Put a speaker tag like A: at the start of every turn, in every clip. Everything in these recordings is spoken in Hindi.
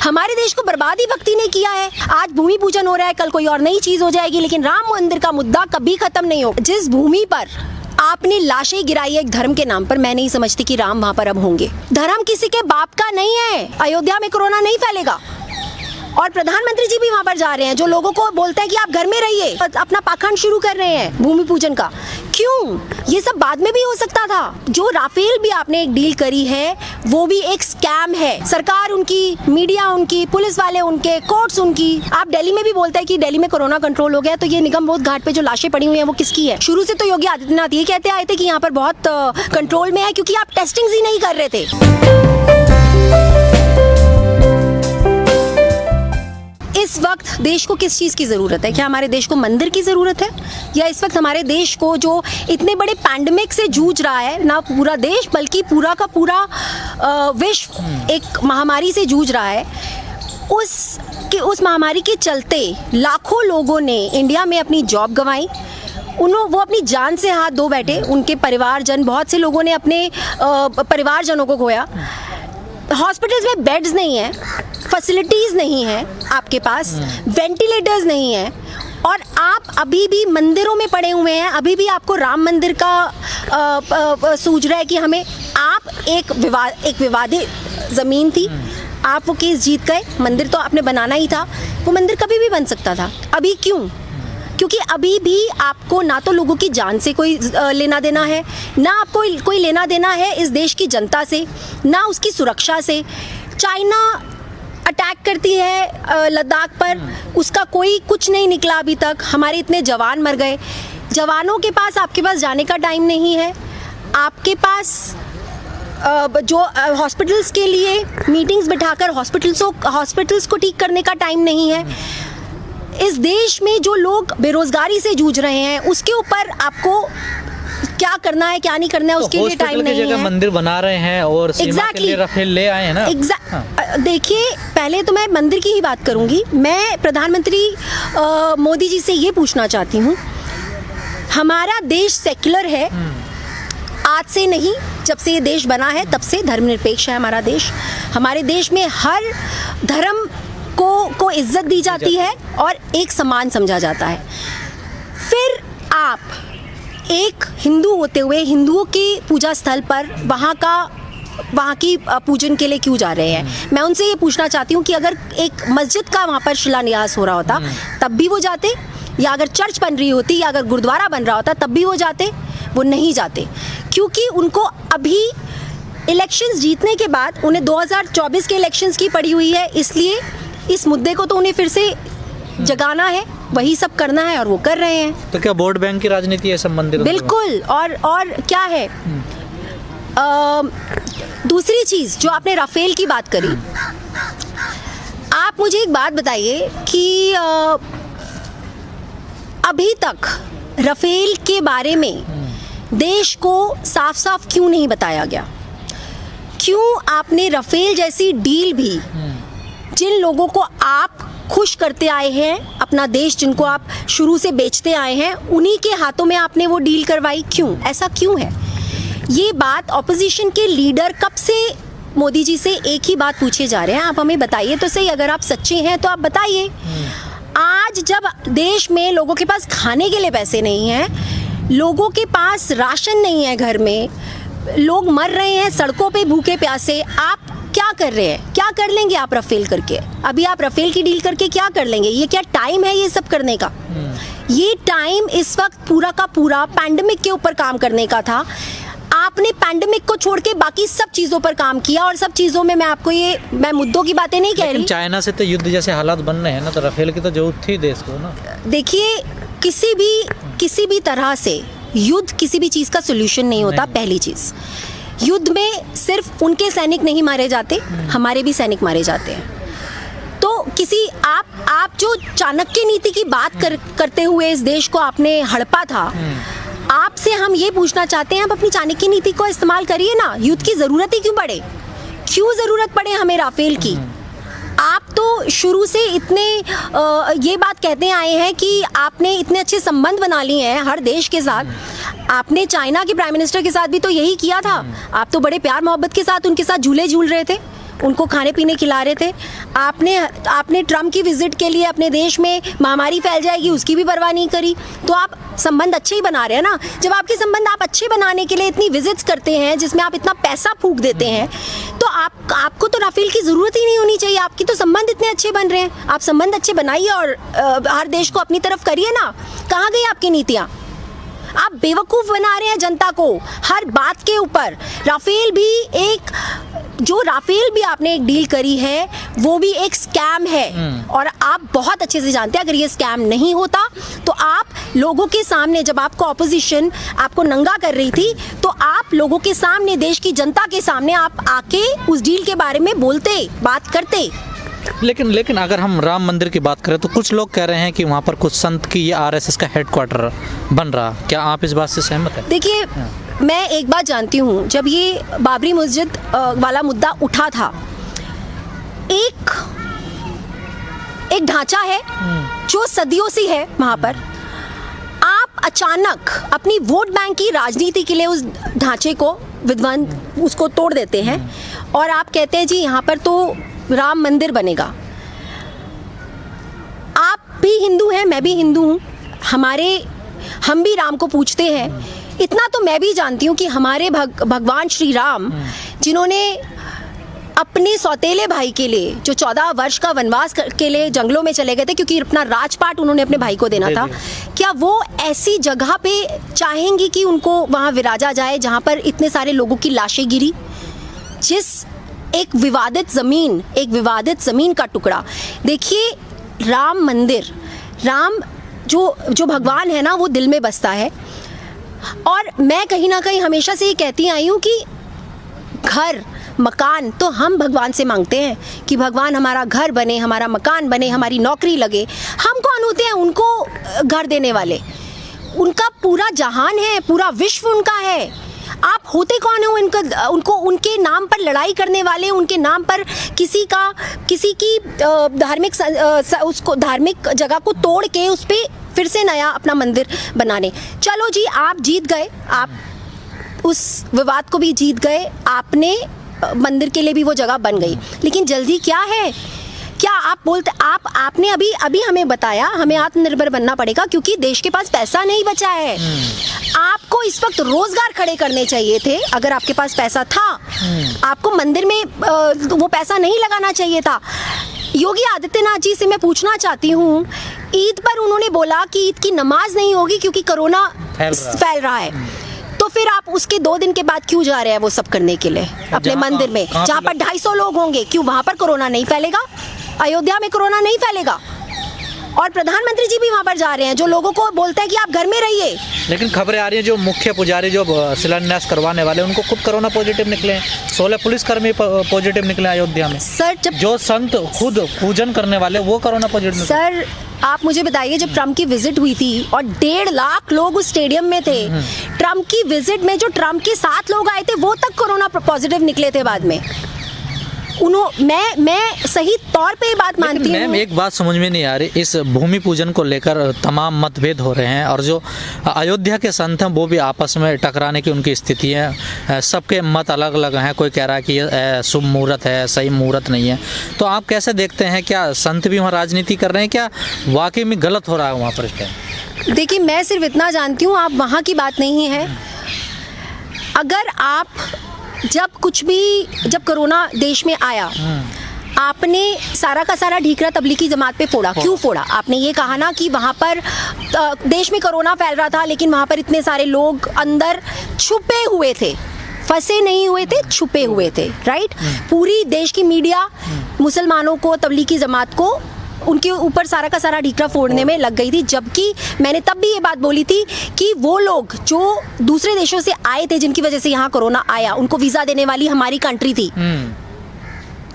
A: हमारे देश को बर्बाद ही भक्ति ने किया है। आज भूमि पूजन हो रहा है, कल कोई और नई चीज हो जाएगी, लेकिन राम मंदिर का मुद्दा कभी खत्म नहीं होगा। जिस भूमि पर आपने लाशें गिराई है एक धर्म के नाम पर, मैं नहीं समझती कि राम वहां पर अब होंगे। धर्म किसी के बाप का नहीं है। अयोध्या में कोरोना नहीं फैलेगा। और प्रधानमंत्री जी भी वहां पर जा रहे हैं, जो लोगों को बोलते हैं कि आप घर में रहिए, अपना पाखंड शुरू कर रहे हैं भूमि पूजन का। क्यों? ये सब बाद में भी हो सकता था। जो राफेल भी आपने एक डील करी है वो भी एक स्कैम है। सरकार उनकी, मीडिया उनकी, पुलिस वाले उनके, कोर्ट्स उनकी। आप दिल्ली में भी बोलते हैं कि दिल्ली में कोरोना कंट्रोल हो गया, तो ये निगम बोध घाट पे जो लाशें पड़ी हुई हैं वो किसकी है? शुरू से तो योगी आदित्यनाथ ये कहते आए थे कि यहाँ पर बहुत कंट्रोल में है, क्योंकि आप टेस्टिंग ही नहीं कर रहे थे। इस वक्त देश को किस चीज़ की ज़रूरत है? क्या हमारे देश को मंदिर की ज़रूरत है, या इस वक्त हमारे देश को जो इतने बड़े पैंडमिक से जूझ रहा है, ना पूरा देश बल्कि पूरा का पूरा विश्व एक महामारी से जूझ रहा है, उस महामारी के चलते लाखों लोगों ने इंडिया में अपनी जॉब गंवाई, वो अपनी जान से हाथ धो बैठे, उनके परिवारजन, बहुत से लोगों ने अपने परिवारजनों को खोया। हॉस्पिटल्स में बेड्स नहीं है, फैसिलिटीज़ नहीं है आपके पास, वेंटिलेटर्स नहीं है, और आप अभी भी मंदिरों में पड़े हुए हैं। अभी भी आपको राम मंदिर का सूझ रहा है कि हमें, आप एक विवादित ज़मीन थी, आप वो केस जीत गए, मंदिर तो आपने बनाना ही था, वो मंदिर कभी भी बन सकता था। अभी क्यों? क्योंकि अभी भी आपको ना तो लोगों की जान से कोई लेना देना है, ना आपको कोई लेना देना है इस देश की जनता से, ना उसकी सुरक्षा से। चाइना अटैक करती है लद्दाख पर, उसका कोई कुछ नहीं निकला अभी तक। हमारे इतने जवान मर गए। जवानों के पास, आपके पास जाने का टाइम नहीं है। आपके पास जो हॉस्पिटल्स के लिए मीटिंग्स बिठाकर हॉस्पिटल्स को ठीक करने का टाइम नहीं है। इस देश में जो लोग बेरोजगारी से जूझ रहे हैं, उसके ऊपर आपको क्या करना है, क्या नहीं करना है, उसके लिए टाइम नहीं है।
B: मंदिर बना रहे हैं और सीमा के लिए राफेल ले आए हैं ना।
A: देखिए, पहले तो मैं मंदिर की ही बात करूंगी। मैं प्रधानमंत्री मोदी जी से ये पूछना चाहती हूँ, हमारा देश सेक्युलर है, आज से नहीं, जब से ये देश बना है तब से धर्मनिरपेक्ष है हमारा देश। हमारे देश में हर धर्म को इज्जत दी जाती है और एक समान समझा जाता है। फिर आप एक हिंदू होते हुए हिंदुओं के पूजा स्थल पर वहाँ की पूजन के लिए क्यों जा रहे हैं? मैं उनसे ये पूछना चाहती हूँ कि अगर एक मस्जिद का वहाँ पर शिलान्यास हो रहा होता तब भी वो जाते, या अगर चर्च बन रही होती, या अगर गुरुद्वारा बन रहा होता तब भी वो जाते? वो नहीं जाते, क्योंकि उनको अभी इलेक्शंस जीतने के बाद उन्हें 2024 के इलेक्शंस की पड़ी हुई है, इसलिए इस मुद्दे को तो उन्हें फिर से जगाना है, वही सब करना है और वो कर रहे हैं।
B: तो क्या वोट बैंक की राजनीति है सब मंदिर?
A: बिल्कुल। और क्या है, दूसरी चीज़ जो आपने राफेल की बात करी, आप मुझे एक बात बताइए कि अभी तक राफेल के बारे में देश को साफ साफ क्यों नहीं बताया गया? क्यों आपने राफेल जैसी डील भी, जिन लोगों को आप खुश करते आए हैं, अपना देश जिनको आप शुरू से बेचते आए हैं, उन्हीं के हाथों में आपने वो डील करवाई? क्यों? ऐसा क्यों है? ये बात ऑपोजिशन के लीडर कब से मोदी जी से एक ही बात पूछे जा रहे हैं, आप हमें बताइए तो सही, अगर आप सच्चे हैं तो आप बताइए। आज जब देश में लोगों के पास खाने के लिए पैसे नहीं हैं, लोगों के पास राशन नहीं है, घर में लोग मर रहे हैं सड़कों पे भूखे प्यासे, आप क्या कर रहे हैं? क्या कर लेंगे आप राफेल करके? अभी आप राफेल की डील करके क्या कर लेंगे? ये क्या टाइम है ये सब करने का? ये टाइम इस वक्त पूरा का पूरा पैंडेमिक के ऊपर काम करने का था। आपने पैंडेमिक को छोड़ के बाकी सब चीज़ों पर काम किया, और सब चीज़ों में मैं मुद्दों की बातें नहीं कह रही।
B: चाइना से तो युद्ध जैसे हालात बन रहे हैं ना, तो राफेल की तो जरूरत थी देश को ना।
A: देखिए, किसी भी तरह से युद्ध किसी भी चीज़ का सोल्यूशन नहीं होता। पहली चीज़, युद्ध में सिर्फ उनके सैनिक नहीं मारे जाते, हमारे भी सैनिक मारे जाते हैं। तो आप जो चाणक्य नीति की बात करते हुए इस देश को आपने हड़पा था, आपसे हम ये पूछना चाहते हैं, आप अपनी चाणक्य नीति को इस्तेमाल करिए ना। युद्ध की ज़रूरत ही क्यों पड़े? क्यों ज़रूरत पड़े हमें राफेल की? आप तो शुरू से इतने ये बात कहते आए हैं कि आपने इतने अच्छे संबंध बना लिए हैं हर देश के साथ। आपने चाइना के प्राइम मिनिस्टर के साथ भी तो यही किया था। आप तो बड़े प्यार मोहब्बत के साथ उनके साथ झूले झूल रहे थे। उनको खाने पीने खिला रहे थे। आपने ट्रम्प की विजिट के लिए अपने देश में महामारी फैल जाएगी उसकी भी परवाह नहीं करी। तो आप संबंध अच्छे ही बना रहे हैं ना। जब आपके संबंध आप अच्छे बनाने के लिए इतनी विजिट्स करते हैं जिसमें आप इतना पैसा फूंक देते हैं, तो आपको तो राफेल की ज़रूरत ही नहीं होनी चाहिए। आपकी तो संबंध इतने अच्छे बन रहे हैं, आप संबंध अच्छे बनाइए और हर देश को अपनी तरफ करिए ना। कहाँ गई आपकी नीतियाँ? आप बेवकूफ़ बना रहे हैं जनता को हर बात के ऊपर। राफेल भी आपने एक डील करी है वो भी एक स्कैम है, और आप बहुत अच्छे से जानते हैं अगर ये स्कैम नहीं होता तो आप लोगों के सामने, जब आपको ऑपोजिशन आपको नंगा कर रही थी, तो आप लोगों के सामने, देश की जनता के सामने आप आके उस डील के बारे में बोलते, बात करते।
B: लेकिन अगर हम राम मंदिर की बात करें तो कुछ लोग कह रहे हैं कि वहाँ पर कुछ संत की ये आरएसएस का हेडक्वार्टर बन रहा। क्या आप इस बात से सहमत हैं?
A: देखिए, मैं एक बात जानती हूँ, जब ये बाबरी मस्जिद वाला मुद्दा उठा था, एक ढांचा है जो सदियों से है वहाँ पर। आप अचानक अपनी वोट बैंक की राजनीति के लिए उस ढांचे को विध्वंस उसको तोड़ देते हैं और आप कहते हैं जी यहाँ पर तो राम मंदिर बनेगा। आप भी हिंदू हैं, मैं भी हिंदू हूँ, हम भी राम को पूजते हैं। इतना तो मैं भी जानती हूँ कि हमारे भगवान श्री राम, जिन्होंने अपने सौतेले भाई के लिए जो 14 वर्ष का वनवास के लिए जंगलों में चले गए थे क्योंकि अपना राजपाट उन्होंने अपने भाई को देना था, क्या वो ऐसी जगह पे चाहेंगी कि उनको वहाँ विराजा जाए जहाँ पर इतने सारे लोगों की लाशें गिरी? जिस एक विवादित ज़मीन का टुकड़ा। देखिए, राम मंदिर, राम जो भगवान है ना, वो दिल में बसता है। और मैं कहीं ना कहीं हमेशा से ये कहती आई हूँ कि घर मकान तो हम भगवान से मांगते हैं कि भगवान हमारा घर बने, हमारा मकान बने, हमारी नौकरी लगे। हम कौन होते हैं उनको घर देने वाले? उनका पूरा जहान है, पूरा विश्व उनका है। आप होते कौन हो उनको उनके नाम पर लड़ाई करने वाले, उनके नाम पर किसी की धार्मिक जगह को तोड़ के उस पर फिर से नया अपना मंदिर बनाने। चलो जी, आप जीत गए, आप उस विवाद को भी जीत गए, आपने मंदिर के लिए भी वो जगह बन गई। लेकिन जल्दी क्या है? क्या आप बोलते आपने अभी हमें बताया हमें आत्मनिर्भर बनना पड़ेगा क्योंकि देश के पास पैसा नहीं बचा है। आपको इस वक्त रोजगार खड़े करने चाहिए थे। अगर आपके पास पैसा था, आपको मंदिर में वो पैसा नहीं लगाना चाहिए था। योगी आदित्यनाथ जी से मैं पूछना चाहती हूँ, ईद पर उन्होंने बोला कि ईद की नमाज नहीं होगी क्योंकि कोरोना फैल रहा है, तो फिर आप उसके 2 दिन के बाद क्यों जा रहे हैं वो सब करने के लिए अपने मंदिर में जहाँ पर 250 लोग होंगे? क्यों वहाँ पर कोरोना नहीं फैलेगा? अयोध्या में कोरोना नहीं फैलेगा? और प्रधानमंत्री जी भी वहाँ पर जा रहे हैं जो लोगों को बोलते हैं कि आप घर में रहिए।
B: लेकिन खबरें आ रही हैं जो मुख्य पुजारी जो शिलान्यास करवाने वाले उनको खुद कोरोना पॉजिटिव निकले, 16 पुलिसकर्मी पॉजिटिव निकले अयोध्या में।
A: सर, जब
B: जो संत खुद पूजन करने वाले वो कोरोना पॉजिटिव।
A: सर, आप मुझे बताइए, जब ट्रम्प की विजिट हुई थी और 1.5 लाख लोग उस स्टेडियम में थे, ट्रम्प की विजिट में जो ट्रम्प के साथ लोग आए थे वो तक कोरोना पॉजिटिव निकले थे बाद में। मैं सही तौर पे ये बात मानती हूँ।
B: मैम, एक बात समझ में नहीं आ रही, इस भूमि पूजन को लेकर तमाम मतभेद हो रहे हैं और जो अयोध्या के संत हैं वो भी आपस में टकराने की उनकी स्थिति है। सबके मत अलग अलग हैं। कोई कह रहा है कि ये शुभ मुहूर्त है, सही मुहूर्त नहीं है। तो आप कैसे देखते हैं, क्या संत भी वहाँ राजनीति कर रहे हैं? क्या वाकई में गलत हो रहा है वहाँ पर इस टाइम?
A: देखिए, मैं सिर्फ इतना जानती हूँ, आप वहाँ की बात नहीं है। अगर आप जब कोरोना देश में आया, आपने सारा का सारा ढीकरा तबलीगी जमात पे फोड़ा। क्यों फोड़ा? आपने ये कहा ना कि वहाँ पर देश में कोरोना फैल रहा था लेकिन वहाँ पर इतने सारे लोग अंदर छुपे हुए थे, फंसे नहीं हुए थे, छुपे हुए थे, राइट? पूरी देश की मीडिया मुसलमानों को, तबलीगी जमात को, उनके ऊपर सारा का सारा ढीकरा फोड़ने में लग गई थी। जबकि मैंने तब भी ये बात बोली थी कि वो लोग जो दूसरे देशों से आए थे जिनकी वजह से यहाँ कोरोना आया, उनको वीज़ा देने वाली हमारी कंट्री थी।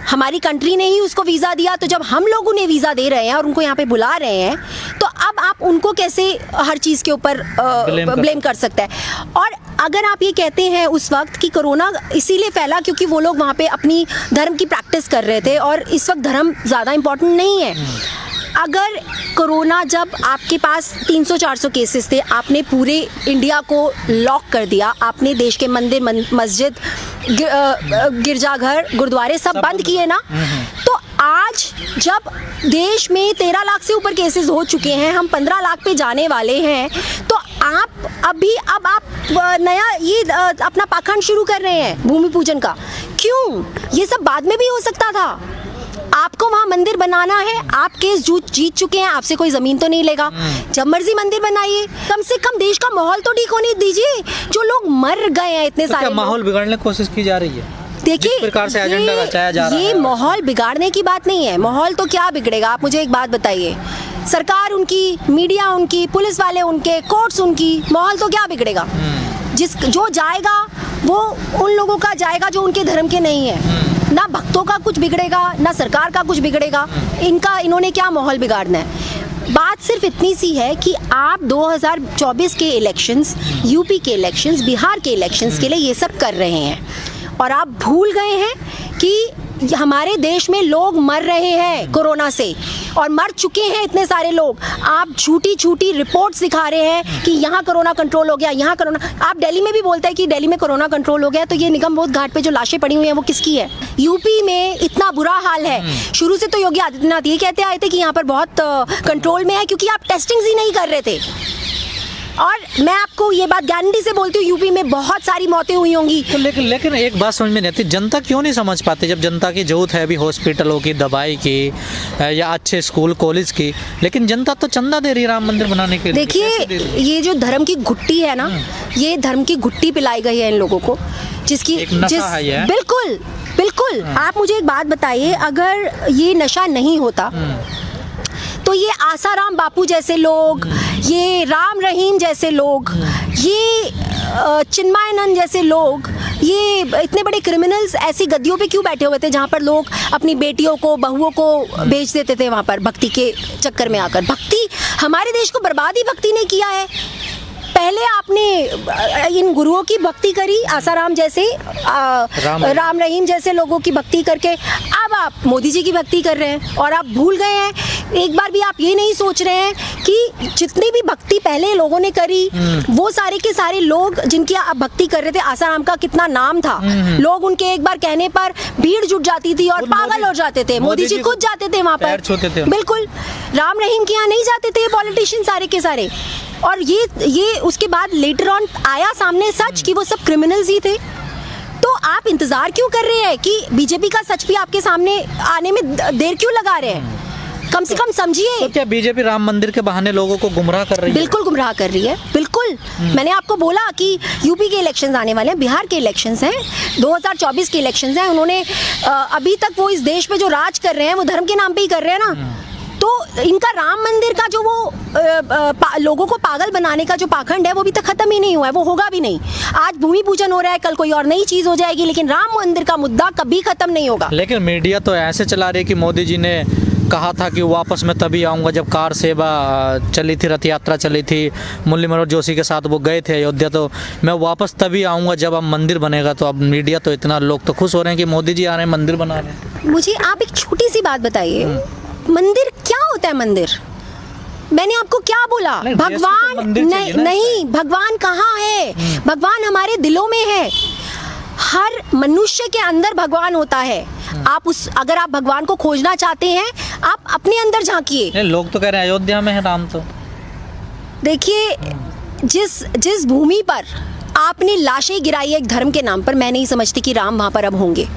A: हमारी कंट्री ने ही उसको वीज़ा दिया। तो जब हम लोग उन्हें वीज़ा दे रहे हैं और उनको यहाँ पे बुला रहे हैं, तो अब आप उनको कैसे हर चीज़ के ऊपर ब्लेम कर सकते हैं? और अगर आप ये कहते हैं उस वक्त कि कोरोना इसीलिए फैला क्योंकि वो लोग वहाँ पे अपनी धर्म की प्रैक्टिस कर रहे थे और इस वक्त धर्म ज़्यादा इम्पोर्टेंट नहीं है। अगर कोरोना, जब आपके पास 300-400 केसेस थे, आपने पूरे इंडिया को लॉक कर दिया, आपने देश के मंदिर मस्जिद गिरजाघर, गुरुद्वारे सब बंद किए ना, तो आज जब देश में 13 लाख से ऊपर केसेस हो चुके हैं, हम 15 लाख पे जाने वाले हैं, तो आप अब आप नया ये अपना पाखंड शुरू कर रहे हैं भूमि पूजन का। क्यों? ये सब बाद में भी हो सकता था। आपको वहाँ मंदिर बनाना है, आप केस जीत चुके हैं, आपसे कोई जमीन तो नहीं लेगा, जब मर्जी मंदिर बनाइए। कम से कम देश का माहौल तो ठीक होने दीजिए। जो लोग मर गए हैं इतने सारे,
B: माहौल बिगाड़ने की कोशिश की जा रही है।
A: देखिए,
B: जिस प्रकार से एजेंडा रचाया जा रहा है,
A: ये माहौल बिगाड़ने की बात नहीं है। माहौल तो क्या बिगड़ेगा? आप मुझे एक बात बताइए, सरकार उनकी, मीडिया उनकी, पुलिस वाले उनके, कोर्ट्स उनकी, माहौल तो क्या बिगड़ेगा? जो जाएगा वो उन लोगों का जाएगा जो उनके धर्म के नहीं है। ना भक्तों का कुछ बिगड़ेगा, ना सरकार का कुछ बिगड़ेगा। इन्होंने क्या माहौल बिगाड़ना है? बात सिर्फ इतनी सी है कि आप 2024 के इलेक्शंस, यूपी के इलेक्शंस, बिहार के इलेक्शंस के लिए ये सब कर रहे हैं, और आप भूल गए हैं कि हमारे देश में लोग मर रहे हैं कोरोना से, और मर चुके हैं इतने सारे लोग। आप झूठी रिपोर्ट्स दिखा रहे हैं कि यहाँ कोरोना कंट्रोल हो गया, यहाँ कोरोना। आप दिल्ली में भी बोलते हैं कि दिल्ली में कोरोना कंट्रोल हो गया, तो ये निगमबोध घाट पे जो लाशें पड़ी हुई हैं वो किसकी है? यूपी में इतना बुरा हाल है। शुरू से तो योगी आदित्यनाथ ये कहते आए थे कि यहाँ पर बहुत कंट्रोल में है, क्योंकि आप टेस्टिंग ही नहीं कर रहे थे। और मैं आपको ये बात गारंटी से बोलती हूँ, यूपी में बहुत सारी मौतें हुई होंगी।
B: तो लेकिन एक बात समझ में नहीं आती, जनता क्यों नहीं समझ पाती? जब जनता की जरूरत है अभी हॉस्पिटलों की, दवाई की, या अच्छे स्कूल कॉलेज की, लेकिन जनता तो चंदा दे रही है राम मंदिर बनाने के लिए।
A: देखिए, ये जो धर्म की घुट्टी है ना, ये धर्म की घुट्टी पिलाई गई है इन लोगों को, जिसकी
B: है ये।
A: बिल्कुल। आप मुझे एक बात बताइए, अगर ये नशा नहीं होता तो ये आसाराम बापू जैसे लोग, ये राम रहीम जैसे लोग, ये चिन्मयानंद जैसे लोग, ये इतने बड़े क्रिमिनल्स ऐसी गद्दियों पे क्यों बैठे हुए थे जहाँ पर लोग अपनी बेटियों को, बहुओं को बेच देते थे वहाँ पर भक्ति के चक्कर में आकर? भक्ति, हमारे देश को बर्बाद ही भक्ति ने किया है। पहले आपने इन गुरुओं की भक्ति करी, आसाराम जैसे, राम रहीम जैसे लोगों की भक्ति करके, अब आप मोदी जी की भक्ति कर रहे हैं। और आप भूल गए हैं, एक बार भी आप ये नहीं सोच रहे हैं कि जितनी भी भक्ति पहले लोगों ने करी, वो सारे के सारे लोग जिनकी आप भक्ति कर रहे थे, आसाराम का कितना नाम था, लोग उनके एक बार कहने पर भीड़ जुट जाती थी और पागल हो जाते थे। मोदी जी खुद जाते थे वहाँ पर, बिल्कुल। राम रहीम के यहाँ नहीं जाते थे पॉलिटिशियन सारे के सारे। और ये उसके बाद लेटर ऑन आया सामने सच कि वो सब क्रिमिनल्स ही थे। तो आप इंतजार क्यों कर रहे हैं कि बीजेपी का सच भी आपके सामने आने में देर क्यों लगा रहे हैं? कम से कम समझिए।
B: तो क्या बीजेपी राम मंदिर के बहाने लोगों को गुमराह कर रही है?
A: बिल्कुल गुमराह कर रही है, बिल्कुल। मैंने आपको बोला कि यूपी के इलेक्शंस आने वाले हैं, बिहार के इलेक्शंस हैं, 2024 के इलेक्शंस हैं। उन्होंने अभी तक वो इस देश पे जो राज कर रहे हैं वो धर्म के नाम पे ही कर रहे हैं ना। तो इनका राम मंदिर का जो वो लोगों को पागल बनाने का जो पाखंड है वो अभी तक खत्म ही नहीं हुआ है, वो होगा भी नहीं। आज भूमि पूजन हो रहा है, कल कोई और नई चीज हो जाएगी, लेकिन राम मंदिर का मुद्दा कभी खत्म नहीं होगा।
B: लेकिन मीडिया तो ऐसे चला रही है कि मोदी जी ने कहा था कि वापस मैं तभी आऊँगा जब कार सेवा चली थी, रथ यात्रा चली थी, मुरली मनोहर जोशी के साथ वो गए थे अयोध्या, तो मैं वापस तभी आऊँगा जब अब मंदिर बनेगा। तो अब मीडिया तो इतना, लोग तो खुश हो रहे हैं कि मोदी जी आ रहे हैं, मंदिर बना रहे हैं।
A: मुझे आप एक छोटी सी बात बताइए, मंदिर क्या होता है? मंदिर, मैंने आपको क्या बोला? भगवान नहीं, भगवान कहाँ है? भगवान हमारे दिलों में है। हर मनुष्य के अंदर भगवान होता है। अगर आप भगवान को खोजना चाहते हैं, आप अपने अंदर झांकिए।
B: लोग तो कह रहे हैं अयोध्या में है राम। तो देखिए,
A: जिस भूमि पर आपने लाशें गिराई है एक धर्म के नाम पर, मैं नहीं समझती कि राम वहां पर अब होंगे।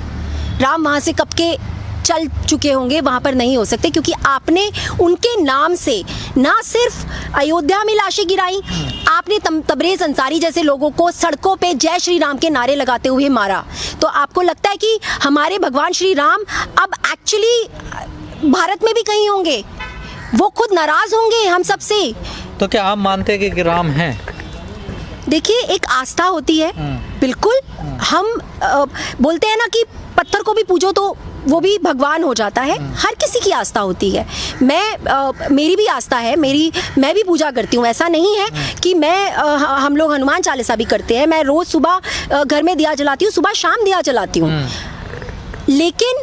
A: राम वहां से कब के चल चुके होंगे, वहां पर नहीं हो सकते, क्योंकि आपने उनके नाम से ना सिर्फ अयोध्या में लाशें गिराई, आपने तबरेज अंसारी जैसे लोगों को सड़कों पे जय श्री राम के नारे लगाते हुए मारा। तो आपको लगता है कि हमारे भगवान श्री राम अब एक्चुअली भारत में भी कहीं होंगे? वो खुद नाराज होंगे हम सब से।
B: तो क्या आप मानते हैं कि राम हैं?
A: देखिए, एक आस्था होती है, बिल्कुल। हम बोलते हैं ना कि पत्थर को भी पूजो तो वो भी भगवान हो जाता है। हर किसी की आस्था होती है। मेरी भी आस्था है, मैं भी पूजा करती हूँ। ऐसा नहीं है कि हम लोग हनुमान चालीसा भी करते हैं। मैं रोज सुबह घर में दिया जलाती हूँ, सुबह शाम दिया जलाती हूँ। लेकिन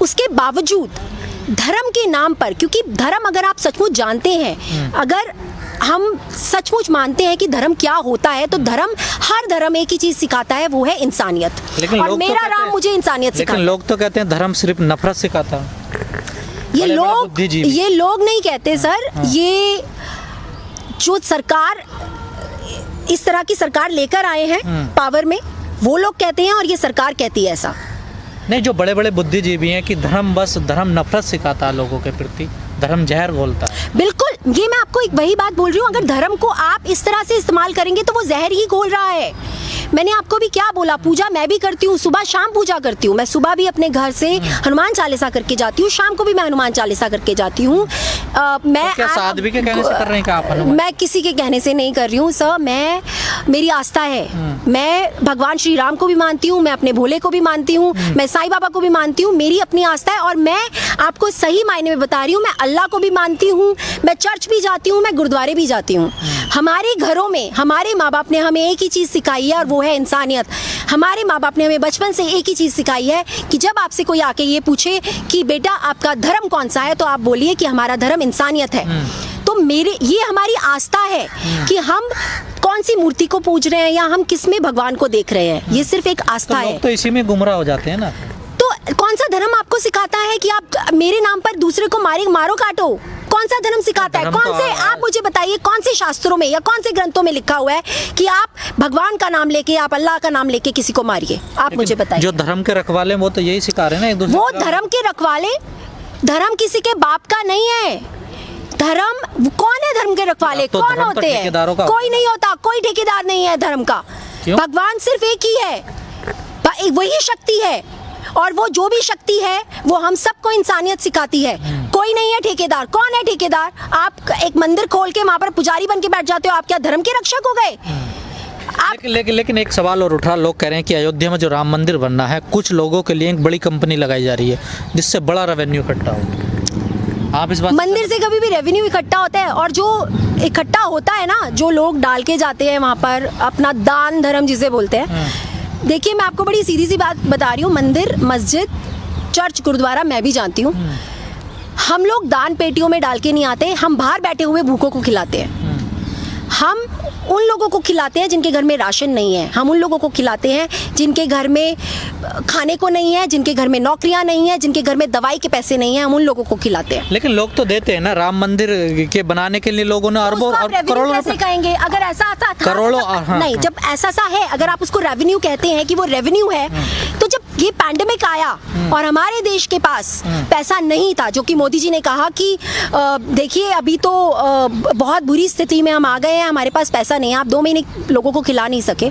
A: उसके बावजूद धर्म के नाम पर, क्योंकि धर्म अगर आप सचमुच जानते हैं, अगर हम सचमुच मानते हैं कि धर्म क्या होता है, तो धर्म, हर धर्म एक ही चीज सिखाता है, वो है इंसानियत।
B: लेकिन
A: और
B: लोग तो
A: मेरा
B: कहते
A: राम
B: हैं-
A: मुझे इंसानियत
B: लेकिन
A: सिखाता
B: लोग तो कहते हैं धर्म सिर्फ नफरत सिखाता है।
A: है।
B: बुद्धिजीवी।
A: ये लोग नहीं कहते सर, ये जो सरकार, इस तरह की सरकार लेकर आए हैं पावर में, वो लोग कहते हैं और ये सरकार कहती है ऐसा।
B: नहीं, जो बड़े बड़े बुद्धिजीवी हैं कि धर्म नफरत सिखाता है लोगों के प्रति, धर्म जहर घोलता है।
A: बिल्कुल, ये मैं आपको एक वही बात बोल रही हूँ, अगर धर्म को आप इस तरह से इस्तेमाल करेंगे तो वो जहर ही घोल रहा है। मैंने आपको भी क्या बोला, पूजा मैं भी करती हूँ, सुबह शाम पूजा करती हूँ। मैं सुबह भी अपने घर से हनुमान चालीसा करके जाती हूँ, शाम को भी मैं हनुमान चालीसा करके जाती हूँ। मैं
B: तो क्या साध्वी के कहने से कर रहे हैं क्या आप हनुमान?
A: मैं किसी के कहने से नहीं कर रही हूँ सर, मेरी आस्था है। मैं भगवान श्री राम को भी मानती हूँ, मैं अपने भोले को भी मानती हूँ, मैं साईं बाबा को भी मानती हूँ, मेरी अपनी आस्था है। और मैं आपको सही मायने में बता रही हूँ, मैं अल्लाह को भी मानती हूँ, मैं चर्च भी जाती हूँ, मैं गुरुद्वारे भी जाती हूँ। हमारे घरों में हमारे माँ बाप ने हमें एक ही चीज़ सिखाई है और वो है इंसानियत। हमारे माँ बाप ने हमें बचपन से एक ही चीज़ सिखाई है कि जब आपसे कोई आके ये पूछे कि बेटा आपका धर्म कौन सा है, तो आप बोलिए कि हमारा धर्म इंसानियत है। तो ये हमारी आस्था है कि हम कौन सी मूर्ति को पूज रहे हैं या हम किस में भगवान को देख रहे हैं, ये सिर्फ एक आस्था है।
B: तो इसी में गुमराह हो जाते हैं ना।
A: तो कौन सा धर्म आपको सिखाता है कि आप मेरे नाम पर दूसरे को मारो काटो? कौन सा धर्म सिखाता है? कौन से, आप मुझे बताइए कौन से शास्त्रों में या कौन से ग्रंथों में लिखा हुआ है कि आप भगवान का नाम लेके, आप अल्लाह का नाम लेके किसी को मारिए? आप मुझे बताइए।
B: जो धर्म के रखवाले वो तो यही सिखा रहे हैं ना एक दूसरे
A: वो
B: को।
A: धर्म के रखवाले, धर्म किसी के बाप का नहीं है। धर्म कौन है? धर्म के रखवाले
B: तो
A: कौन
B: धर्म तो
A: होते हैं?
B: ठेकेदारों का
A: कोई नहीं होता, कोई ठेकेदार नहीं है धर्म का।
B: क्यों?
A: भगवान सिर्फ एक ही है, वही शक्ति है, और वो जो भी शक्ति है वो हम सबको इंसानियत सिखाती है। कोई नहीं है ठेकेदार। कौन है ठेकेदार? आप एक मंदिर खोल के वहां पर पुजारी बन के बैठ जाते हो, आप क्या धर्म के रक्षक हो गए?
B: लेकिन एक सवाल और उठा, लोग कह रहे हैं कि अयोध्या में जो राम मंदिर बनना है, कुछ लोगों के लिए एक बड़ी कंपनी लगाई जा रही है जिससे बड़ा रेवेन्यू इकट्ठा हो। आप इस बात
A: मंदिर से कभी भी रेवेन्यू इकट्ठा होता है, और जो इकट्ठा होता है ना, जो लोग डाल के जाते हैं वहां पर अपना दान धर्म जिसे बोलते हैं। देखिए मैं आपको बड़ी सीधी सी बात बता रही हूँ, मंदिर, मस्जिद, चर्च, गुरुद्वारा मैं भी जानती हूँ। हम लोग दान पेटियों में डाल के नहीं आते, हम बाहर बैठे हुए भूखों को खिलाते हैं। हम उन लोगों को खिलाते हैं जिनके घर में राशन नहीं है, हम उन लोगों को खिलाते हैं जिनके घर में खाने को नहीं है, जिनके घर में नौकरियां नहीं है, जिनके घर में दवाई के पैसे नहीं है, हम उन लोगों को खिलाते हैं।
B: लेकिन लोग तो देते हैं ना, राम मंदिर के बनाने के लिए लोगों ने अरबों और करोड़ों
A: कैसे कहेंगे? अगर ऐसा था
B: करोड़ों,
A: नहीं, जब ऐसा सा है, अगर आप उसको रेवेन्यू कहते हैं कि वो रेवेन्यू है, तो जब ये पैंडेमिक आया और हमारे देश के पास पैसा नहीं था, जो कि मोदी जी ने कहा कि देखिए अभी तो बहुत बुरी स्थिति में हम आ गए हैं, हमारे पास पैसा नहीं है, आप 2 महीने लोगों को खिला नहीं सके,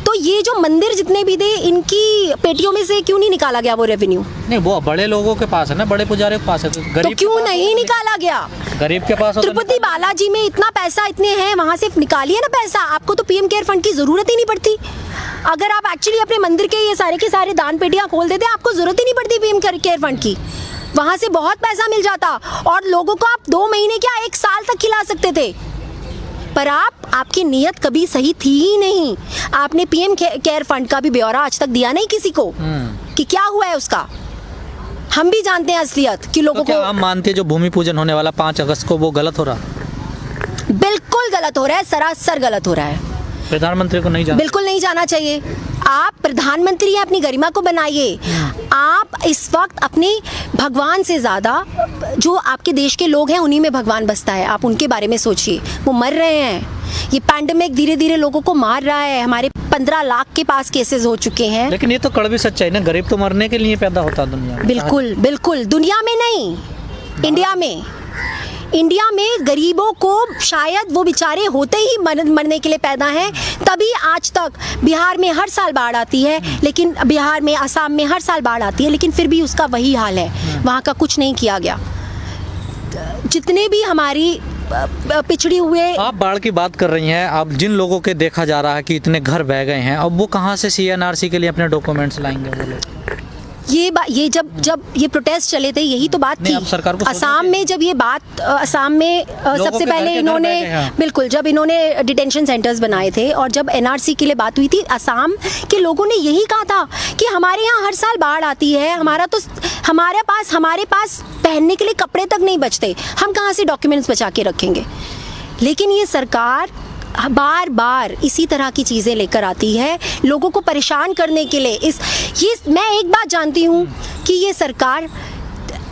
A: तो ये जो मंदिर जितने भी थे, इनकी पेटियों में से क्यों नहीं निकाला गया वो रेवेन्यू?
B: नहीं, वो बड़े लोगों के पास है ना, बड़े पुजारियों के पास है, तो गरीब
A: क्यों नहीं निकाला गया?
B: गरीब के पास
A: तिरुपति बालाजी में इतना पैसा, इतने हैं, वहां से निकालिए ना पैसा। आपको तो पीएम केयर फंड की जरूरत ही नहीं पड़ती। अगर आप एक्चुअली अपने मंदिर के ये सारे के सारे दान पेटियां खोल देते, आपको जरूरत ही नहीं पड़ती पीएम केयर फंड की, वहां से बहुत पैसा मिल जाता और लोगों को आप 2 महीने क्या 1 साल तक खिला सकते थे। पर आपकी नीयत कभी सही थी ही नहीं। आपने पीएम केयर फंड का भी ब्यौरा आज तक दिया नहीं किसी को कि क्या हुआ है उसका। हम भी जानते हैं असलियत कि लोगों
B: तो
A: को।
B: आप मानते हैं जो भूमि पूजन होने वाला 5 अगस्त को, वो गलत हो रहा?
A: बिल्कुल गलत हो रहा है, सरासर गलत हो रहा है।
B: प्रधानमंत्री को नहीं जाना?
A: बिल्कुल नहीं जाना चाहिए। आप प्रधानमंत्री हैं, अपनी गरिमा को बनाइए। आप इस वक्त अपने भगवान से ज़्यादा जो आपके देश के लोग हैं उन्हीं में भगवान बसता है। आप उनके बारे में सोचिए, वो मर रहे हैं। ये पैंडेमिक धीरे धीरे लोगों को मार रहा है। हमारे 15 लाख के पास केसेस हो चुके हैं।
B: लेकिन ये तो कड़वी सच्चाई ना, गरीब तो मरने के लिए पैदा होता है दुनिया में।
A: बिल्कुल बिल्कुल, दुनिया में नहीं, इंडिया में। इंडिया में गरीबों को शायद वो बेचारे होते ही मरने के लिए पैदा हैं, तभी आज तक बिहार में हर साल बाढ़ आती है, लेकिन बिहार में, असम में हर साल बाढ़ आती है, लेकिन फिर भी उसका वही हाल है, वहाँ का कुछ नहीं किया गया। जितने भी हमारी पिछड़ी हुए।
B: आप बाढ़ की बात कर रही हैं, अब जिन लोगों के देखा जा रहा है कि इतने घर बह गए हैं, अब वो कहाँ से CNRC के लिए अपने डॉक्यूमेंट्स लाएंगे वो लोग?
A: ये जब ये प्रोटेस्ट चले थे, यही तो बात थी।
B: सरकार को
A: असम में जब ये बात, असम में सबसे पहले इन्होंने, बिल्कुल, जब इन्होंने डिटेंशन सेंटर्स बनाए थे और जब NRC के लिए बात हुई थी, असम के लोगों ने यही कहा था कि हमारे यहाँ हर साल बाढ़ आती है, हमारे पास पहनने के लिए कपड़े तक नहीं बचते, हम कहाँ से डॉक्यूमेंट्स बचा के रखेंगे। लेकिन ये सरकार बार बार इसी तरह की चीज़ें लेकर आती है लोगों को परेशान करने के लिए। मैं एक बात जानती हूँ कि ये सरकार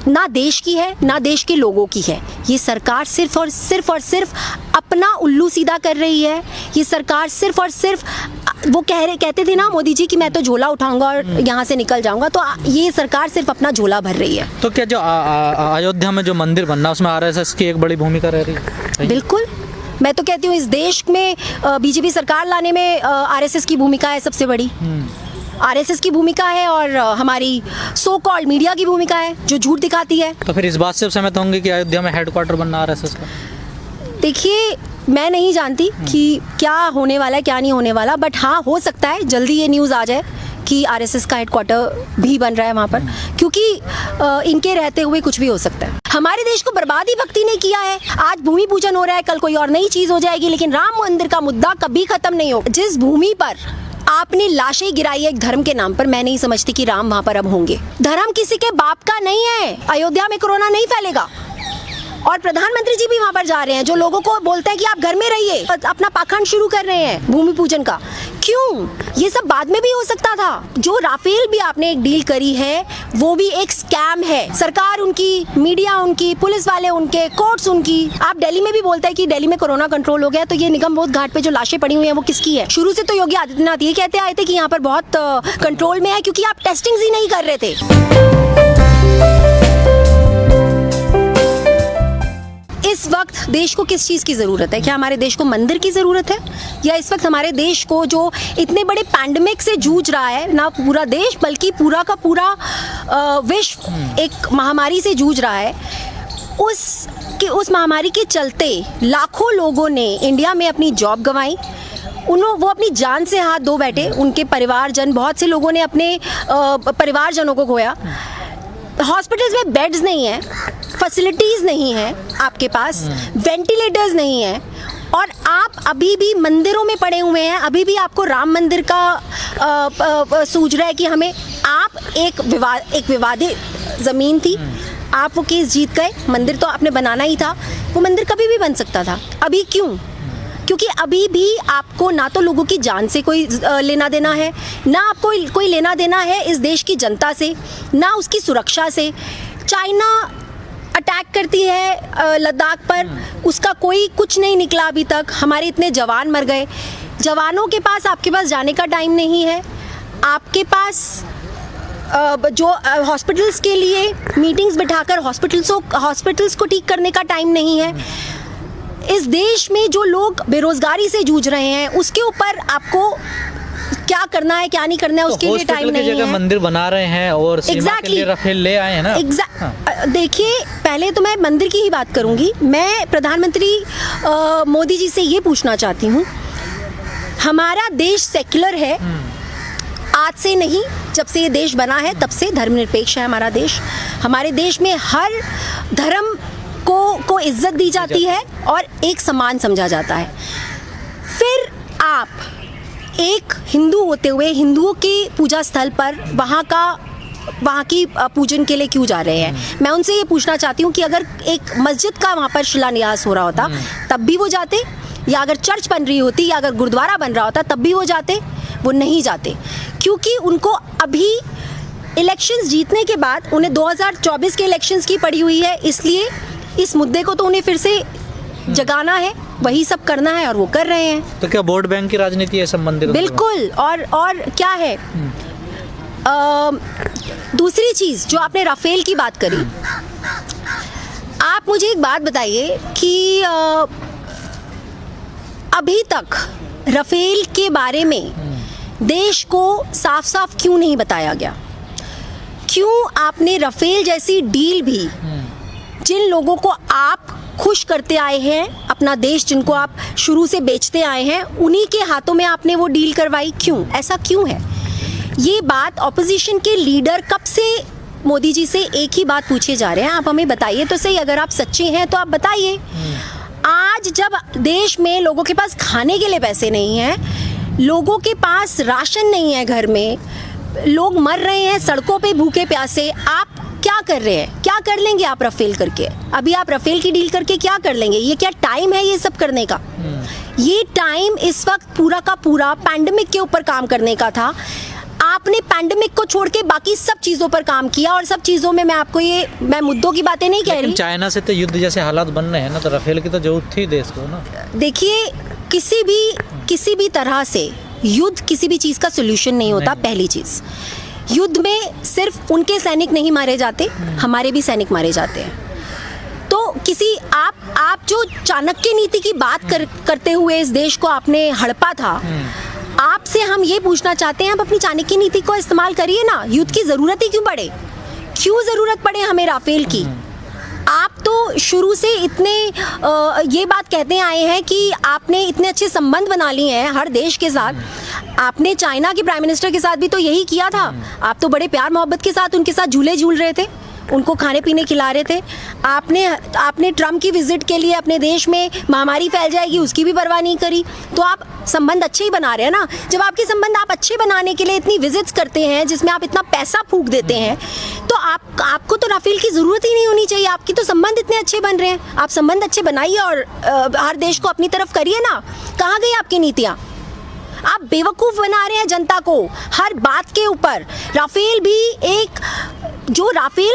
A: ना देश की है ना देश के लोगों की है। ये सरकार सिर्फ और सिर्फ अपना उल्लू सीधा कर रही है। ये सरकार सिर्फ और सिर्फ वो कहते थे ना मोदी जी कि मैं तो झोला उठाऊंगा और यहाँ से निकल जाऊंगा, तो ये सरकार सिर्फ अपना झोला भर रही है।
B: तो क्या जो अयोध्या में जो मंदिर बनना उसमें आरएसएस की एक बड़ी भूमिका रह रही है?
A: बिल्कुल, मैं तो कहती हूँ इस देश में बीजेपी सरकार लाने में आरएसएस की भूमिका है सबसे बड़ी। आरएसएस की भूमिका है और हमारी सो कॉल्ड मीडिया की भूमिका है जो झूठ दिखाती है।
B: तो फिर इस बात से सहमत होंगे कि अयोध्या में हेडक्वार्टर बनना आरएसएस का?
A: देखिए, मैं नहीं जानती कि क्या होने वाला है क्या नहीं होने वाला, बट हाँ हो सकता है जल्दी ये न्यूज़ आ जाए कि आरएसएस का हेडक्वार्टर भी बन रहा है वहाँ पर, क्योंकि इनके रहते हुए कुछ भी हो सकता है। हमारे देश को बर्बादी भक्ति ने किया है। आज भूमि पूजन हो रहा है, कल कोई और नई चीज़ हो जाएगी, लेकिन राम मंदिर का मुद्दा कभी खत्म नहीं होगा। जिस भूमि पर आपने लाशें गिराई है एक धर्म के नाम पर, मैं नहीं समझती कि राम वहाँ पर अब होंगे। धर्म किसी के बाप का नहीं है। अयोध्या में कोरोना नहीं फैलेगा। और प्रधानमंत्री जी भी वहाँ पर जा रहे हैं, जो लोगों को बोलते हैं कि आप घर में रहिए, अपना पाखंड शुरू कर रहे हैं भूमि पूजन का। क्यों? ये सब बाद में भी हो सकता था। जो राफेल भी आपने एक डील करी है वो भी एक स्कैम है। सरकार उनकी, मीडिया उनकी, पुलिस वाले उनके, कोर्ट्स उनकी। आप दिल्ली में भी बोलते हैं कि दिल्ली में कोरोना कंट्रोल हो गया, तो ये निगम बोध घाट पे जो लाशें पड़ी हुई हैं वो किसकी है? शुरू से तो योगी आदित्यनाथ ये कहते आए थे कि यहाँ पर बहुत कंट्रोल में है, क्योंकि आप टेस्टिंग ही नहीं कर रहे थे। इस वक्त देश को किस चीज़ की ज़रूरत है? क्या हमारे देश को मंदिर की ज़रूरत है, या इस वक्त हमारे देश को जो इतने बड़े पैंडमिक से जूझ रहा है, ना पूरा देश बल्कि पूरा का पूरा विश्व एक महामारी से जूझ रहा है, उस महामारी के चलते लाखों लोगों ने इंडिया में अपनी जॉब गंवाई, वो अपनी जान से हाथ धो बैठे, उनके परिवारजन, बहुत से लोगों ने अपने परिवारजनों को खोया। हॉस्पिटल्स में बेड्स नहीं है, फैसिलिटीज़ नहीं है आपके पास, वेंटिलेटर्स नहीं है, और आप अभी भी मंदिरों में पड़े हुए हैं। अभी भी आपको राम मंदिर का सूझ रहा है कि हमें, आप एक विवादित ज़मीन थी, आप वो केस जीत गए, मंदिर तो आपने बनाना ही था, वो मंदिर कभी भी बन सकता था। अभी क्यों? क्योंकि अभी भी आपको ना तो लोगों की जान से कोई लेना देना है, ना आपको कोई लेना देना है इस देश की जनता से, ना उसकी सुरक्षा से। चाइना अटैक करती है लद्दाख पर, उसका कोई कुछ नहीं निकला अभी तक। हमारे इतने जवान मर गए। जवानों के पास, आपके पास जाने का टाइम नहीं है। आपके पास जो हॉस्पिटल्स के लिए मीटिंग्स बिठाकर हॉस्पिटल्स को ठीक करने का टाइम नहीं है। इस देश में जो लोग बेरोजगारी से जूझ रहे हैं, उसके ऊपर आपको क्या करना है क्या नहीं करना है उसके लिए टाइम नहीं है।
B: मंदिर बना रहे हैं और सीमा के लिए राफेल ले आए हैं ना।
A: देखिए, पहले तो मैं मंदिर की ही बात करूंगी। मैं प्रधानमंत्री मोदी जी से ये पूछना चाहती हूँ, हमारा देश सेक्युलर है, आज से नहीं, जब से ये देश बना है तब से धर्मनिरपेक्ष है हमारा देश। हमारे देश में हर धर्म को इज्जत दी जाती है और एक समान समझा जाता है। फिर आप एक हिंदू होते हुए हिंदुओं के पूजा स्थल पर वहाँ की पूजन के लिए क्यों जा रहे हैं? मैं उनसे ये पूछना चाहती हूँ कि अगर एक मस्जिद का वहाँ पर शिलान्यास हो रहा होता तब भी वो जाते, या अगर चर्च बन रही होती, या अगर गुरुद्वारा बन रहा होता तब भी वो जाते? वो नहीं जाते, क्योंकि उनको अभी इलेक्शंस जीतने के बाद उन्हें 2024 के इलेक्शंस की पड़ी हुई है, इसलिए इस मुद्दे को तो उन्हें फिर से जगाना है, वही सब करना है और वो कर रहे हैं।
B: तो क्या वोट बैंक की राजनीति है संबंधित?
A: बिल्कुल। और क्या है, दूसरी चीज़ जो आपने राफेल की बात करी, आप मुझे एक बात बताइए कि अभी तक राफेल के बारे में देश को साफ साफ क्यों नहीं बताया गया? क्यों आपने राफेल जैसी डील भी, जिन लोगों को आप खुश करते आए हैं, अपना देश जिनको आप शुरू से बेचते आए हैं, उन्हीं के हाथों में आपने वो डील करवाई? क्यों? ऐसा क्यों है? ये बात ऑपोजिशन के लीडर कब से मोदी जी से एक ही बात पूछे जा रहे हैं, आप हमें बताइए तो सही, अगर आप सच्चे हैं तो आप बताइए। आज जब देश में लोगों के पास खाने के लिए पैसे नहीं हैं, लोगों के पास राशन नहीं है, घर में लोग मर रहे हैं सड़कों पे भूखे प्यासे, आप क्या कर रहे हैं, क्या कर लेंगे आप राफेल करके? अभी आप राफेल की डील करके क्या कर लेंगे? ये क्या टाइम है ये सब करने का? ये टाइम इस वक्त पूरा का पूरा पैंडेमिक के ऊपर काम करने का था। आपने पैंडेमिक को छोड़ के बाकी सब चीज़ों पर काम किया, और सब चीज़ों में मैं मुद्दों की बातें नहीं कह रही।
B: चाइना से तो युद्ध जैसे हालात बन रहे हैं ना, तो राफेल की तो जरूरत थी देश को ना।
A: देखिए, किसी भी तरह से युद्ध किसी भी चीज़ का सोल्यूशन नहीं होता। पहली चीज़, युद्ध में सिर्फ उनके सैनिक नहीं मारे जाते, हमारे भी सैनिक मारे जाते हैं। तो आप जो चाणक्य नीति की बात करते हुए इस देश को आपने हड़पा था, आपसे हम ये पूछना चाहते हैं, आप अपनी चाणक्य नीति को इस्तेमाल करिए ना। युद्ध की ज़रूरत ही क्यों ज़रूरत पड़े हमें राफेल की? आप तो शुरू से इतने ये बात कहते आए हैं कि आपने इतने अच्छे संबंध बना लिए हैं हर देश के साथ। आपने चाइना के प्राइम मिनिस्टर के साथ भी तो यही किया था। आप तो बड़े प्यार मोहब्बत के साथ उनके साथ झूले झूल रहे थे, उनको खाने पीने खिला रहे थे। आपने ट्रम्प की विजिट के लिए अपने देश में महामारी फैल जाएगी उसकी भी परवाह नहीं करी। तो आप संबंध अच्छे ही बना रहे हैं ना। जब आपके संबंध आप अच्छे बनाने के लिए इतनी विजिट्स करते हैं जिसमें आप इतना पैसा फूंक देते हैं, तो आपको तो राफेल की ज़रूरत ही नहीं होनी चाहिए। आपकी तो संबंध इतने अच्छे बन रहे हैं, आप संबंध अच्छे बनाइए और हर देश को अपनी तरफ करिए ना। कहाँ गई आपकी नीतियाँ? आप बेवकूफ़ बना रहे हैं जनता को हर बात के ऊपर। राफेल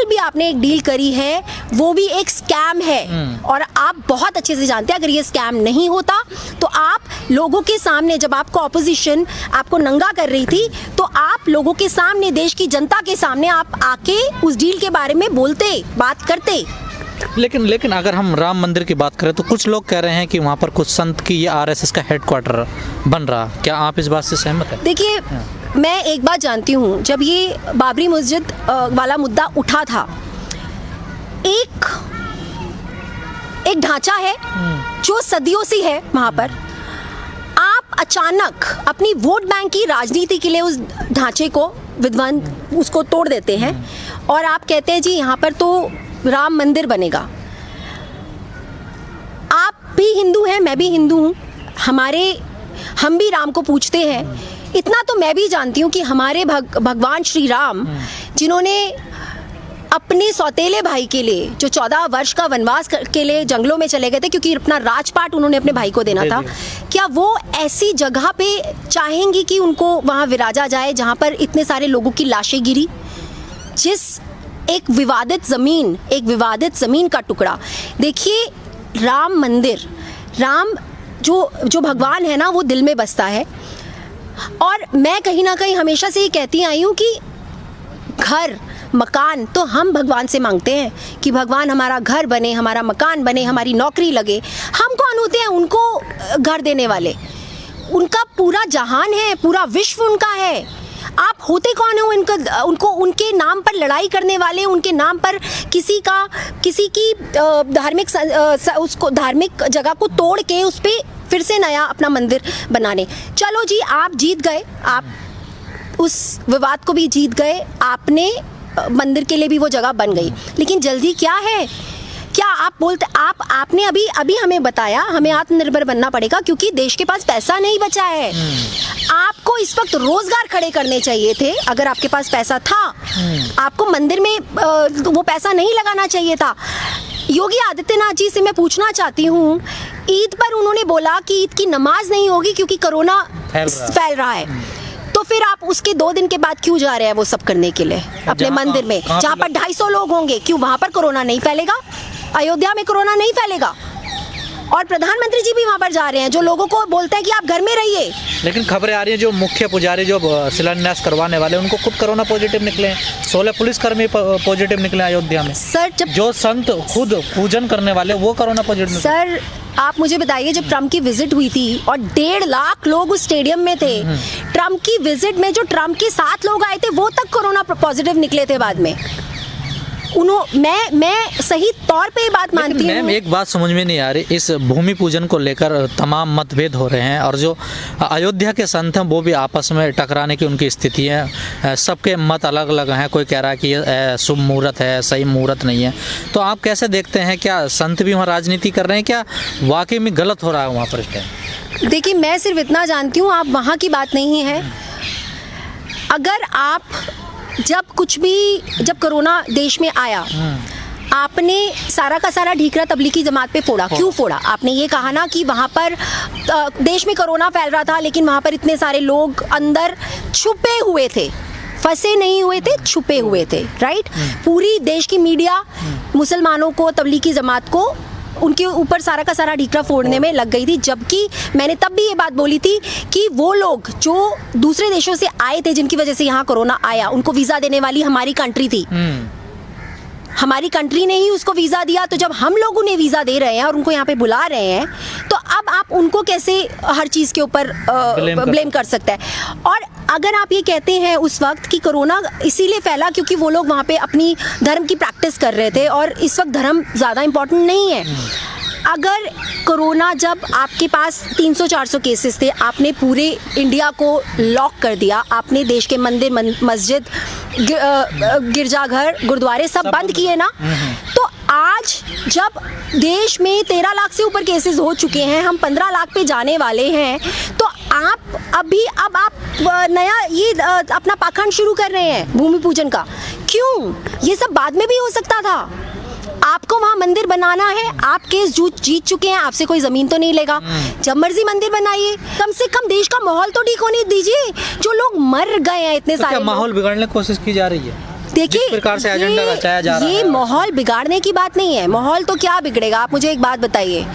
A: भी आपने एक डील करी है, वो भी एक स्कैम है, और आप बहुत अच्छे से जानते हैं अगर ये स्कैम नहीं होता तो आप लोगों के सामने, जब आपको ऑपोजिशन आपको नंगा कर रही थी, तो आप लोगों के सामने, देश की जनता के सामने आप आके उस डील के बारे में बोलते, बात करते।
B: लेकिन अगर हम राम मंदिर की बात करें तो कुछ लोग कह रहे हैं कि वहाँ पर कुछ संत की ये आरएसएस का हेडक्वार्टर बन रहा। क्या आप इस बात से सहमत हैं?
A: देखिए, मैं एक बात जानती हूँ, जब ये बाबरी मस्जिद वाला मुद्दा उठा था, एक ढांचा है जो सदियों से है वहाँ पर। आप अचानक अपनी वोट बैंक की राजनीति के लिए उस ढांचे को उसको तोड़ देते हैं और आप कहते हैं जी यहाँ पर तो राम मंदिर बनेगा। आप भी हिंदू हैं, मैं भी हिंदू हूँ, हम भी राम को पूजते हैं। इतना तो मैं भी जानती हूँ कि हमारे भगवान श्री राम, जिन्होंने अपने सौतेले भाई के लिए, जो 14 वर्ष का वनवास के लिए जंगलों में चले गए थे क्योंकि अपना राजपाट उन्होंने अपने भाई को देना था, क्या वो ऐसी जगह पे चाहेंगी कि उनको वहाँ विराजा जाए जहाँ पर इतने सारे लोगों की लाशें गिरी? एक विवादित ज़मीन का टुकड़ा। देखिए, राम मंदिर, राम जो भगवान है ना, वो दिल में बसता है। और मैं कहीं ना कहीं हमेशा से ये कहती आई हूँ कि घर मकान तो हम भगवान से मांगते हैं कि भगवान हमारा घर बने, हमारा मकान बने, हमारी नौकरी लगे। हम कौन होते हैं उनको घर देने वाले? उनका पूरा जहान है, पूरा विश्व उनका है। आप होते कौन हो उनको उनके नाम पर लड़ाई करने वाले, उनके नाम पर किसी की धार्मिक जगह को तोड़ के उस पर फिर से नया अपना मंदिर बनाने। चलो जी, आप जीत गए, आप उस विवाद को भी जीत गए, आपने मंदिर के लिए भी वो जगह बन गई। लेकिन जल्दी क्या है? क्या आप बोलते आपने अभी हमें बताया हमें आत्मनिर्भर बनना पड़ेगा क्योंकि देश के पास पैसा नहीं बचा है। आपको इस वक्त रोजगार खड़े करने चाहिए थे। अगर आपके पास पैसा था, आपको मंदिर में वो पैसा नहीं लगाना चाहिए था। योगी आदित्यनाथ जी से मैं पूछना चाहती हूँ, ईद पर उन्होंने बोला कि ईद की नमाज नहीं होगी क्योंकि कोरोना फैल रहा है, तो फिर आप उसके 2 दिन के बाद क्यों जा रहे हैं वो सब करने के लिए अपने मंदिर में, जहाँ पर 250 लोग होंगे? क्यों वहाँ पर कोरोना नहीं फैलेगा? अयोध्या में कोरोना नहीं फैलेगा? और प्रधानमंत्री जी भी वहाँ पर जा रहे हैं, जो लोगों को बोलते हैं कि आप घर में रहिए।
B: लेकिन खबरें आ रही हैं जो मुख्य पुजारी जो शिलान्यास करवाने वाले उनको खुद कोरोना पॉजिटिव निकले हैं, 16 पुलिसकर्मी पॉजिटिव निकले अयोध्या में।
A: सर, जो संत
B: खुद पूजन करने वाले वो कोरोना पॉजिटिव।
A: सर, आप मुझे बताइए, जब ट्रम्प की विजिट हुई थी और 1.5 लाख लोग उस स्टेडियम में थे, ट्रम्प की विजिट में जो ट्रम्प के 7 लोग आए थे वो तक कोरोना पॉजिटिव निकले थे बाद में। मैं सही तौर पे ये बात मानती हूँ।
B: मैम, एक बात समझ में नहीं आ रही, इस भूमि पूजन को लेकर तमाम मतभेद हो रहे हैं और जो अयोध्या के संत हैं वो भी आपस में टकराने की उनकी स्थिति है। सबके मत अलग अलग हैं। कोई कह रहा है कि ये शुभ मुहूर्त है, सही मुहूर्त नहीं है। तो आप कैसे देखते हैं, क्या संत भी वहाँ राजनीति कर रहे हैं? क्या वाकई में गलत हो रहा है वहाँ पर इस टाइम?
A: देखिए, मैं सिर्फ इतना जानती हूँ, आप वहाँ की बात नहीं है। अगर आप जब कोरोना देश में आया, आपने सारा का सारा ढीकरा तबलीगी जमात पे फोड़ा। क्यों फोड़ा? आपने ये कहा ना कि वहाँ पर देश में कोरोना फैल रहा था, लेकिन वहाँ पर इतने सारे लोग अंदर छुपे हुए थे, फंसे नहीं हुए थे, छुपे हुए थे, राइट। पूरी देश की मीडिया मुसलमानों को, तबलीगी जमात को, उनके ऊपर सारा का सारा ढीकरा फोड़ने में लग गई थी। जबकि मैंने तब भी ये बात बोली थी कि वो लोग जो दूसरे देशों से आए थे, जिनकी वजह से यहाँ कोरोना आया, उनको वीज़ा देने वाली हमारी कंट्री थी। हमारी कंट्री ने ही उसको वीज़ा दिया। तो जब हम लोग उन्हें वीज़ा दे रहे हैं और उनको यहाँ पे बुला रहे हैं, तो अब आप उनको कैसे हर चीज़ के ऊपर ब्लेम कर सकते हैं? और अगर आप ये कहते हैं उस वक्त कि कोरोना इसीलिए फैला क्योंकि वो लोग वहाँ पे अपनी धर्म की प्रैक्टिस कर रहे थे, और इस वक्त धर्म ज़्यादा इम्पोर्टेंट नहीं है। अगर कोरोना, जब आपके पास 300-400 केसेस थे, आपने पूरे इंडिया को लॉक कर दिया, आपने देश के मंदिर, मस्जिद, गिरजाघर, गुरुद्वारे सब बंद किए ना, तो आज जब देश में 13 लाख से ऊपर केसेस हो चुके हैं, हम 15 लाख पे जाने वाले हैं, तो आप अब आप नया ये अपना पाखंड शुरू कर रहे हैं भूमि पूजन का। क्यों? ये सब बाद में भी हो सकता था। आपको वहाँ मंदिर बनाना है, आप केस जीत चुके हैं, आपसे कोई जमीन तो नहीं लेगा, जब मर्जी मंदिर बनाइए। कम से कम देश का माहौल तो ठीक होने दीजिए। जो लोग मर गए हैं इतने सारे,
B: माहौल बिगाड़ने की कोशिश की जा रही है।
A: देखिए,
B: प्रकार से एजेंडा रचाया जा रहा है।
A: ये माहौल बिगाड़ने की बात नहीं है। माहौल तो क्या बिगड़ेगा? आप मुझे एक बात बताइए,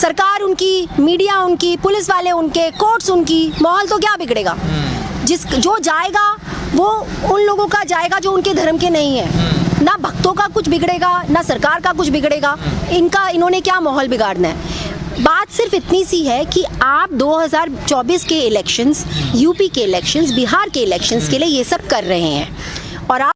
A: सरकार उनकी, मीडिया उनकी, पुलिस वाले उनके, कोर्ट्स उनकी, माहौल तो क्या बिगड़ेगा? जो जाएगा वो उन लोगों का जाएगा जो उनके धर्म के नहीं है। ना भक्तों का कुछ बिगड़ेगा, ना सरकार का कुछ बिगड़ेगा। इन्होंने क्या माहौल बिगाड़ना है? बात सिर्फ इतनी सी है कि आप 2024 के इलेक्शंस, यूपी के इलेक्शंस, बिहार के इलेक्शंस के लिए ये सब कर रहे हैं, और आप